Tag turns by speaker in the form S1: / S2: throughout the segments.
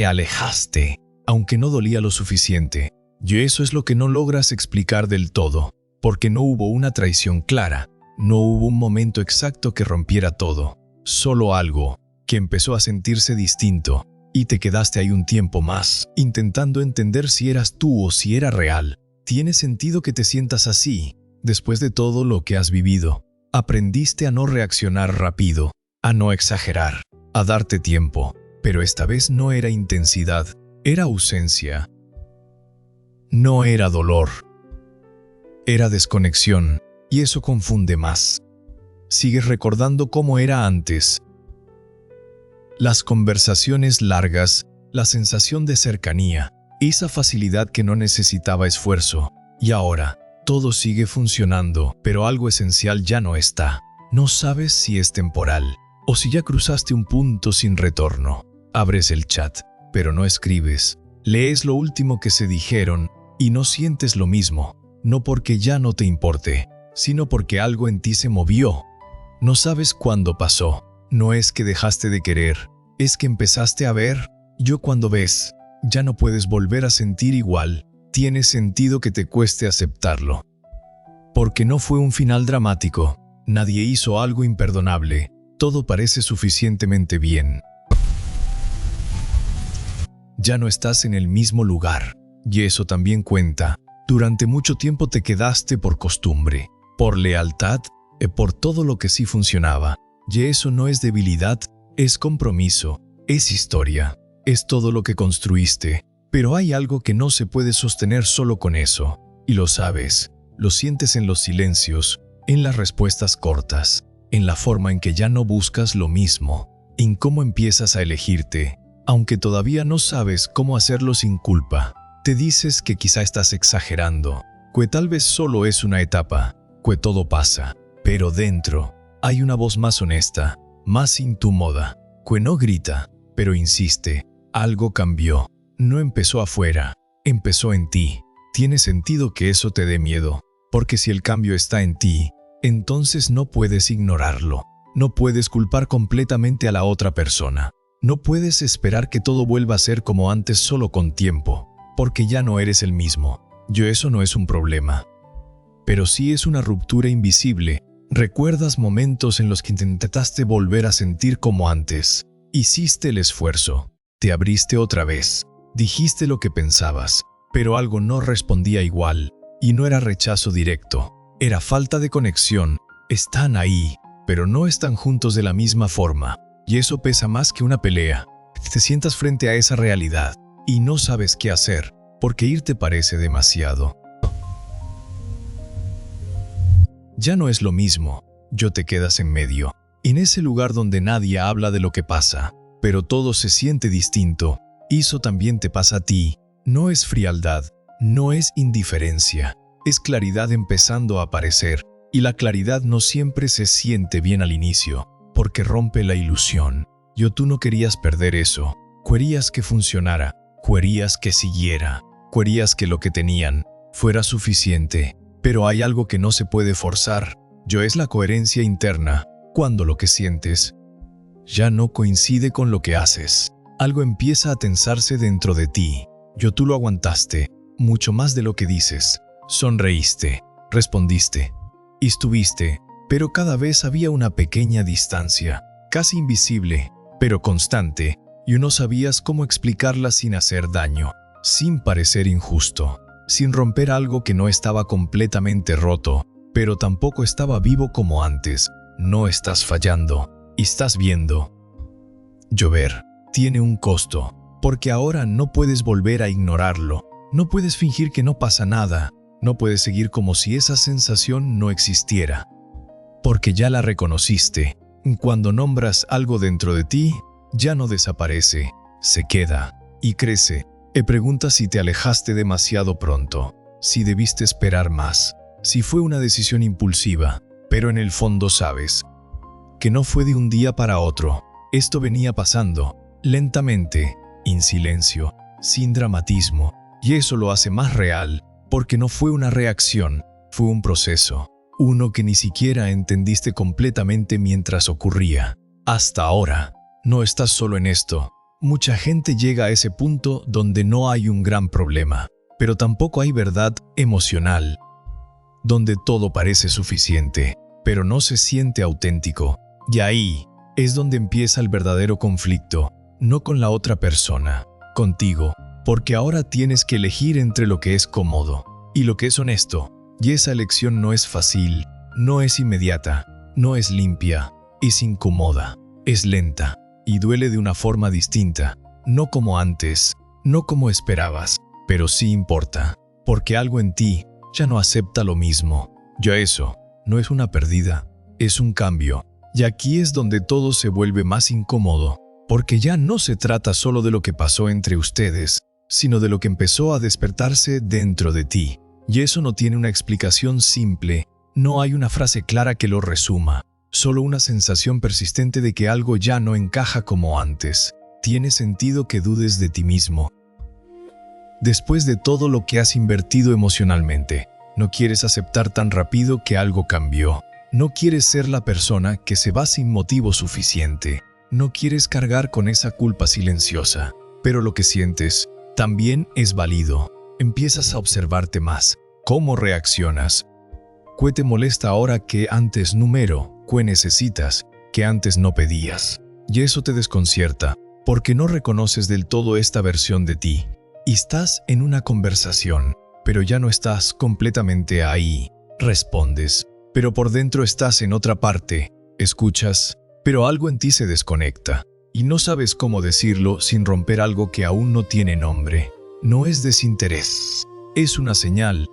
S1: Te alejaste, aunque no dolía lo suficiente. Y eso es lo que no logras explicar del todo, porque no hubo una traición clara, no hubo un momento exacto que rompiera todo, solo algo que empezó a sentirse distinto, y te quedaste ahí un tiempo más, intentando entender si eras tú o si era real. Tiene sentido que te sientas así, después de todo lo que has vivido. Aprendiste a no reaccionar rápido, a no exagerar, a darte tiempo, pero esta vez no era intensidad, era ausencia. No era dolor, era desconexión, y eso confunde más. Sigues recordando cómo era antes. Las conversaciones largas, la sensación de cercanía, esa facilidad que no necesitaba esfuerzo. Y ahora, todo sigue funcionando, pero algo esencial ya no está. No sabes si es temporal, o si ya cruzaste un punto sin retorno. Abres el chat, pero no escribes. Lees lo último que se dijeron, y no sientes lo mismo. No porque ya no te importe, sino porque algo en ti se movió. No sabes cuándo pasó. No es que dejaste de querer, es que empezaste a ver. Yo cuando ves, ya no puedes volver a sentir igual. Tiene sentido que te cueste aceptarlo. Porque no fue un final dramático. Nadie hizo algo imperdonable. Todo parece suficientemente bien. Ya no estás en el mismo lugar. Y eso también cuenta. Durante mucho tiempo te quedaste por costumbre, por lealtad, por todo lo que sí funcionaba. Y eso no es debilidad, es compromiso, es historia, es todo lo que construiste. Pero hay algo que no se puede sostener solo con eso. Y lo sabes, lo sientes en los silencios, en las respuestas cortas, en la forma en que ya no buscas lo mismo, en cómo empiezas a elegirte, aunque todavía no sabes cómo hacerlo sin culpa. Te dices que quizá estás exagerando, que tal vez solo es una etapa, que todo pasa, pero dentro hay una voz más honesta, más incómoda, que no grita, pero insiste. Algo cambió, no empezó afuera, empezó en ti. Tiene sentido que eso te dé miedo, porque si el cambio está en ti, entonces no puedes ignorarlo, no puedes culpar completamente a la otra persona, no puedes esperar que todo vuelva a ser como antes solo con tiempo. Porque ya no eres el mismo. Eso no es un problema. Pero sí es una ruptura invisible. Recuerdas momentos en los que intentaste volver a sentir como antes. Hiciste el esfuerzo. Te abriste otra vez. Dijiste lo que pensabas. Pero algo no respondía igual. Y no era rechazo directo. Era falta de conexión. Están ahí, pero no están juntos de la misma forma. Y eso pesa más que una pelea. Te sientas frente a esa realidad. Y no sabes qué hacer, porque irte parece demasiado. Ya no es lo mismo, te quedas en medio, en ese lugar donde nadie habla de lo que pasa, pero todo se siente distinto. Eso también te pasa a ti. No es frialdad, no es indiferencia, es claridad empezando a aparecer, y la claridad no siempre se siente bien al inicio, porque rompe la ilusión. Tú no querías perder eso, querías que funcionara. Querías que siguiera, querías que lo que tenían fuera suficiente, pero hay algo que no se puede forzar. Es la coherencia interna. Cuando lo que sientes ya no coincide con lo que haces, algo empieza a tensarse dentro de ti. Tú lo aguantaste, mucho más de lo que dices. Sonreíste, respondiste, y estuviste, pero cada vez había una pequeña distancia, casi invisible, pero constante. Y no sabías cómo explicarla sin hacer daño, sin parecer injusto, sin romper algo que no estaba completamente roto, pero tampoco estaba vivo como antes. No estás fallando, y estás viendo. Llover tiene un costo, porque ahora no puedes volver a ignorarlo, no puedes fingir que no pasa nada, no puedes seguir como si esa sensación no existiera, porque ya la reconociste. Cuando nombras algo dentro de ti, ya no desaparece, se queda y crece. Preguntas si te alejaste demasiado pronto, si debiste esperar más, si fue una decisión impulsiva, pero en el fondo sabes que no fue de un día para otro. Esto venía pasando, lentamente, en silencio, sin dramatismo, y eso lo hace más real, porque no fue una reacción, fue un proceso, uno que ni siquiera entendiste completamente mientras ocurría. Hasta ahora. No estás solo en esto, Mucha gente llega a ese punto donde no hay un gran problema, pero tampoco hay verdad emocional, donde todo parece suficiente, pero no se siente auténtico. Y ahí es donde empieza el verdadero conflicto, no con la otra persona, contigo, porque ahora tienes que elegir entre lo que es cómodo y lo que es honesto. Y esa elección no es fácil, no es inmediata, no es limpia, es incómoda, es lenta y duele de una forma distinta, no como antes, no como esperabas, pero sí importa, porque algo en ti ya no acepta lo mismo. Ya eso no es una pérdida, es un cambio. Y aquí es donde todo se vuelve más incómodo, porque ya no se trata solo de lo que pasó entre ustedes, sino de lo que empezó a despertarse dentro de ti. Y eso no tiene una explicación simple, no hay una frase clara que lo resuma, solo una sensación persistente de que algo ya no encaja como antes. Tiene sentido que dudes de ti mismo. Después de todo lo que has invertido emocionalmente, no quieres aceptar tan rápido que algo cambió. No quieres ser la persona que se va sin motivo suficiente. No quieres cargar con esa culpa silenciosa. Pero lo que sientes también es válido. Empiezas a observarte más. ¿Cómo reaccionas? ¿Qué te molesta ahora que antes número? ¿Qué necesitas que antes no pedías? Y eso te desconcierta, porque no reconoces del todo esta versión de ti. Y estás en una conversación, pero ya no estás completamente ahí. Respondes, pero por dentro estás en otra parte. Escuchas, pero algo en ti se desconecta. Y no sabes cómo decirlo sin romper algo que aún no tiene nombre. No es desinterés. Es una señal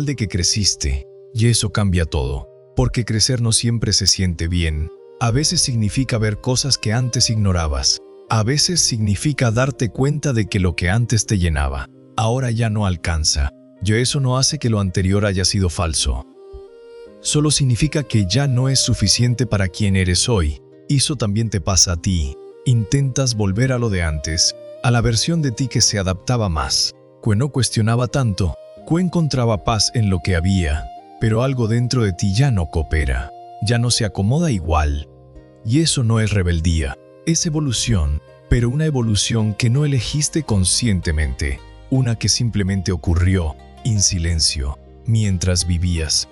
S1: de que creciste. Y eso cambia todo. Porque crecer no siempre se siente bien. A veces significa ver cosas que antes ignorabas. A veces significa darte cuenta de que lo que antes te llenaba, ahora ya no alcanza. Y eso no hace que lo anterior haya sido falso. Solo significa que ya no es suficiente para quien eres hoy. Eso también te pasa a ti. Intentas volver a lo de antes, a la versión de ti que se adaptaba más, que no cuestionaba tanto, que encontraba paz en lo que había. Pero algo dentro de ti ya no coopera, ya no se acomoda igual. Y eso no es rebeldía, es evolución, pero una evolución que no elegiste conscientemente, una que simplemente ocurrió, en silencio, mientras vivías.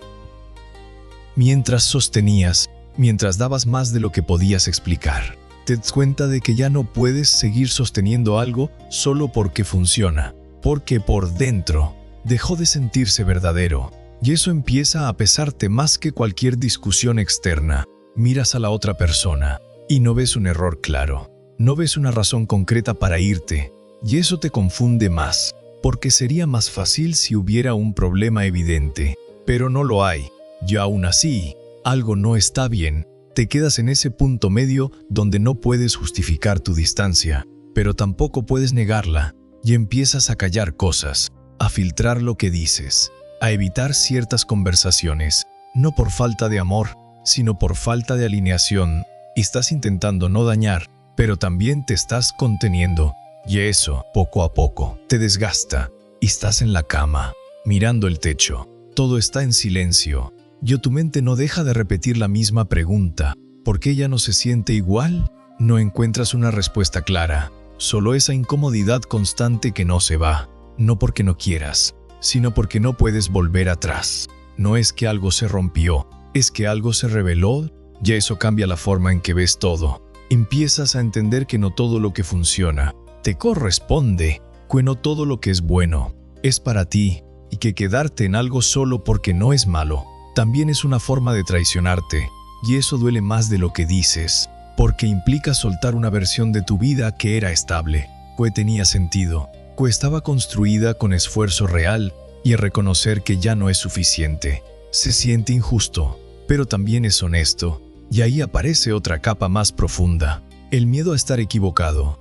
S1: Mientras sostenías, mientras dabas más de lo que podías explicar. Te das cuenta de que ya no puedes seguir sosteniendo algo solo porque funciona, porque por dentro dejó de sentirse verdadero. Y eso empieza a pesarte más que cualquier discusión externa. Miras a la otra persona y no ves un error claro. No ves una razón concreta para irte. Y eso te confunde más, porque sería más fácil si hubiera un problema evidente. Pero no lo hay. Y aún así, algo no está bien. Te quedas en ese punto medio donde no puedes justificar tu distancia, pero tampoco puedes negarla. Y empiezas a callar cosas, a filtrar lo que dices, a evitar ciertas conversaciones, no por falta de amor, sino por falta de alineación. Y estás intentando no dañar, pero también te estás conteniendo. Y eso, poco a poco, te desgasta. Y estás en la cama, mirando el techo. Todo está en silencio. Y tu mente no deja de repetir la misma pregunta. ¿Por qué ella no se siente igual? No encuentras una respuesta clara. Solo esa incomodidad constante que no se va. No porque no quieras, sino porque no puedes volver atrás. No es que algo se rompió, es que algo se reveló. Y eso cambia la forma en que ves todo. Empiezas a entender que no todo lo que funciona te corresponde, que no todo lo que es bueno es para ti, y que quedarte en algo solo porque no es malo también es una forma de traicionarte. Y eso duele más de lo que dices, porque implica soltar una versión de tu vida que era estable, que tenía sentido, que estaba construida con esfuerzo real, y reconocer que ya no es suficiente. Se siente injusto, pero también es honesto. Y ahí aparece otra capa más profunda, el miedo a estar equivocado.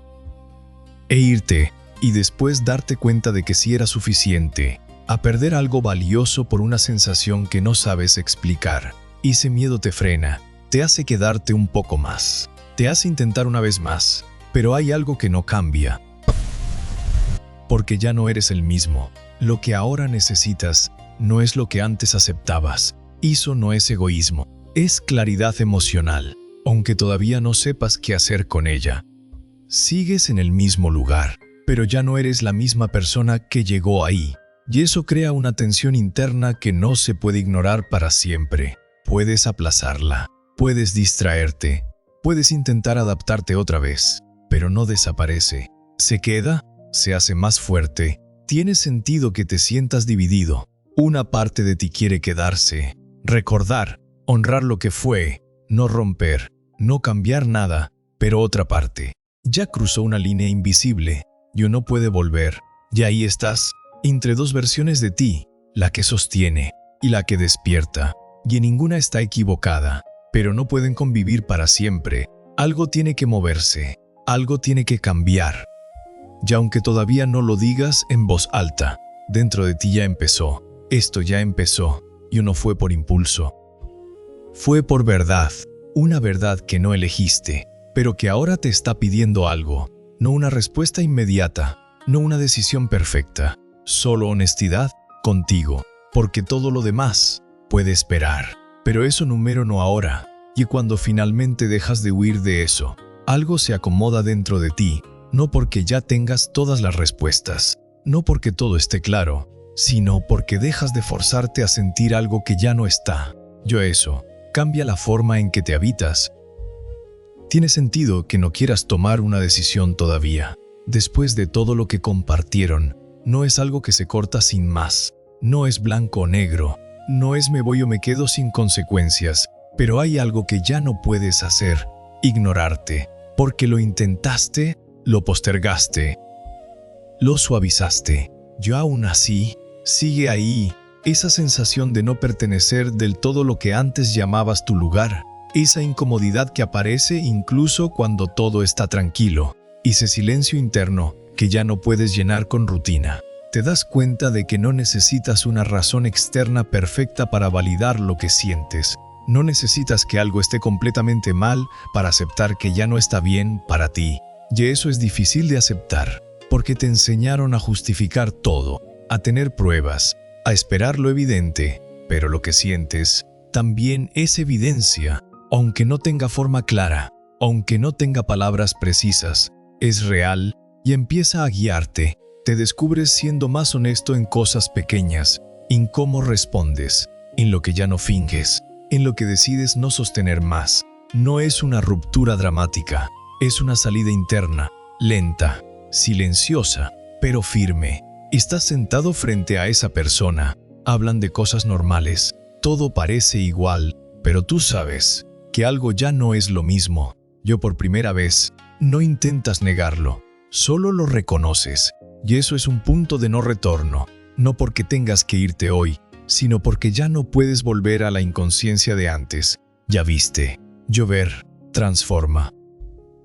S1: E irte, y después darte cuenta de que sí era suficiente, a perder algo valioso por una sensación que no sabes explicar. Y ese miedo te frena, te hace quedarte un poco más, te hace intentar una vez más, pero hay algo que no cambia. Porque ya no eres el mismo. Lo que ahora necesitas no es lo que antes aceptabas. Eso no es egoísmo. Es claridad emocional, aunque todavía no sepas qué hacer con ella. Sigues en el mismo lugar, pero ya no eres la misma persona que llegó ahí. Y eso crea una tensión interna que no se puede ignorar para siempre. Puedes aplazarla, puedes distraerte, puedes intentar adaptarte otra vez, pero no desaparece. Se queda, se hace más fuerte. Tiene sentido que te sientas dividido. Una parte de ti quiere quedarse, recordar, honrar lo que fue, no romper, no cambiar nada, pero otra parte ya cruzó una línea invisible y no puede volver. Y ahí estás, entre dos versiones de ti, la que sostiene y la que despierta, y ninguna está equivocada, pero no pueden convivir para siempre. Algo tiene que moverse, algo tiene que cambiar. Y aunque todavía no lo digas en voz alta, dentro de ti ya empezó. Esto ya empezó, y no fue por impulso. Fue por verdad, una verdad que no elegiste, pero que ahora te está pidiendo algo. No una respuesta inmediata, no una decisión perfecta, solo honestidad contigo, porque todo lo demás puede esperar. Pero eso número no ahora, y cuando finalmente dejas de huir de eso, algo se acomoda dentro de ti, no porque ya tengas todas las respuestas, no porque todo esté claro, sino porque dejas de forzarte a sentir algo que ya no está. Eso cambia la forma en que te habitas. Tiene sentido que no quieras tomar una decisión todavía. Después de todo lo que compartieron, no es algo que se corta sin más. No es blanco o negro. No es me voy o me quedo sin consecuencias. Pero hay algo que ya no puedes hacer: ignorarte. Porque lo intentaste, lo postergaste, lo suavizaste. Yo aún así, sigue ahí, esa sensación de no pertenecer del todo lo que antes llamabas tu lugar. Esa incomodidad que aparece incluso cuando todo está tranquilo, y ese silencio interno que ya no puedes llenar con rutina. Te das cuenta de que no necesitas una razón externa perfecta para validar lo que sientes. No necesitas que algo esté completamente mal para aceptar que ya no está bien para ti. Y eso es difícil de aceptar, porque te enseñaron a justificar todo, a tener pruebas, a esperar lo evidente, pero lo que sientes también es evidencia. Aunque no tenga forma clara, aunque no tenga palabras precisas, es real y empieza a guiarte. Te descubres siendo más honesto en cosas pequeñas, en cómo respondes, en lo que ya no finges, en lo que decides no sostener más. No es una ruptura dramática, es una salida interna, lenta, silenciosa, pero firme. Estás sentado frente a esa persona, hablan de cosas normales, todo parece igual, pero tú sabes que algo ya no es lo mismo. Por primera vez, no intentas negarlo, solo lo reconoces, y eso es un punto de no retorno, no porque tengas que irte hoy, sino porque ya no puedes volver a la inconsciencia de antes. Ya viste, llover transforma.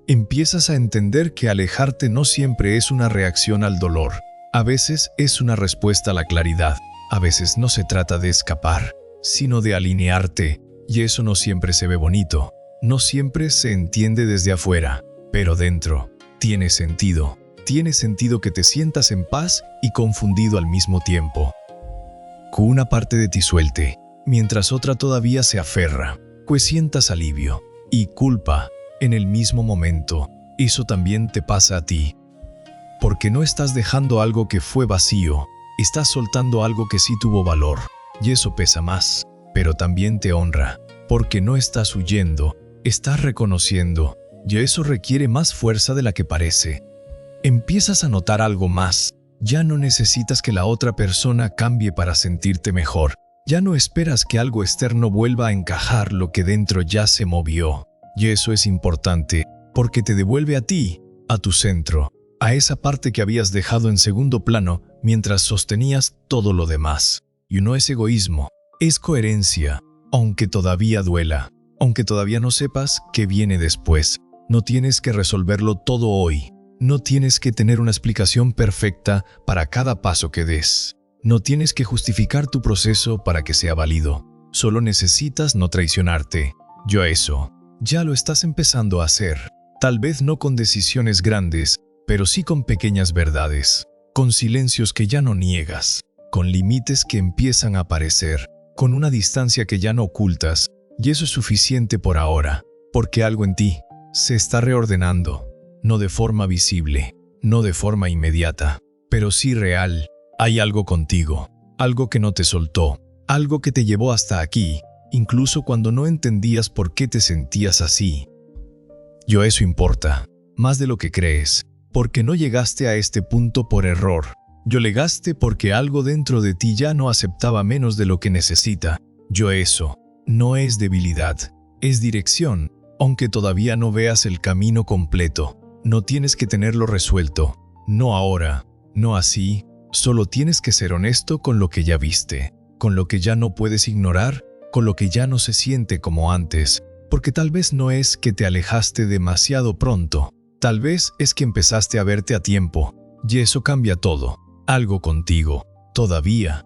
S1: Empiezas a entender que alejarte no siempre es una reacción al dolor, a veces es una respuesta a la claridad, a veces no se trata de escapar, sino de alinearte. Y eso no siempre se ve bonito, no siempre se entiende desde afuera, pero dentro tiene sentido. Tiene sentido que te sientas en paz y confundido al mismo tiempo. Que una parte de ti suelte, mientras otra todavía se aferra, pues sientas alivio y culpa en el mismo momento. Eso también te pasa a ti. Porque no estás dejando algo que fue vacío, estás soltando algo que sí tuvo valor, y eso pesa más. Pero también te honra, porque no estás huyendo, estás reconociendo, y eso requiere más fuerza de la que parece. Empiezas a notar algo más, ya no necesitas que la otra persona cambie para sentirte mejor, ya no esperas que algo externo vuelva a encajar lo que dentro ya se movió, y eso es importante, porque te devuelve a ti, a tu centro, a esa parte que habías dejado en segundo plano mientras sostenías todo lo demás. Y no es egoísmo. Es coherencia, aunque todavía duela, aunque todavía no sepas qué viene después. No tienes que resolverlo todo hoy. No tienes que tener una explicación perfecta para cada paso que des. No tienes que justificar tu proceso para que sea válido. Solo necesitas no traicionarte. Eso ya lo estás empezando a hacer. Tal vez no con decisiones grandes, pero sí con pequeñas verdades. Con silencios que ya no niegas. Con límites que empiezan a aparecer. Con una distancia que ya no ocultas, y eso es suficiente por ahora, porque algo en ti se está reordenando. no de forma visible, no de forma inmediata, pero sí real. Hay algo contigo, algo que no te soltó, algo que te llevó hasta aquí, incluso cuando no entendías por qué te sentías así. Eso importa, más de lo que crees, porque no llegaste a este punto por error. Llegaste porque algo dentro de ti ya no aceptaba menos de lo que necesita. Eso no es debilidad, es dirección. Aunque todavía no veas el camino completo, no tienes que tenerlo resuelto. No ahora, no así. Solo tienes que ser honesto con lo que ya viste, con lo que ya no puedes ignorar, con lo que ya no se siente como antes. Porque tal vez no es que te alejaste demasiado pronto, tal vez es que empezaste a verte a tiempo, y eso cambia todo. Algo contigo, todavía,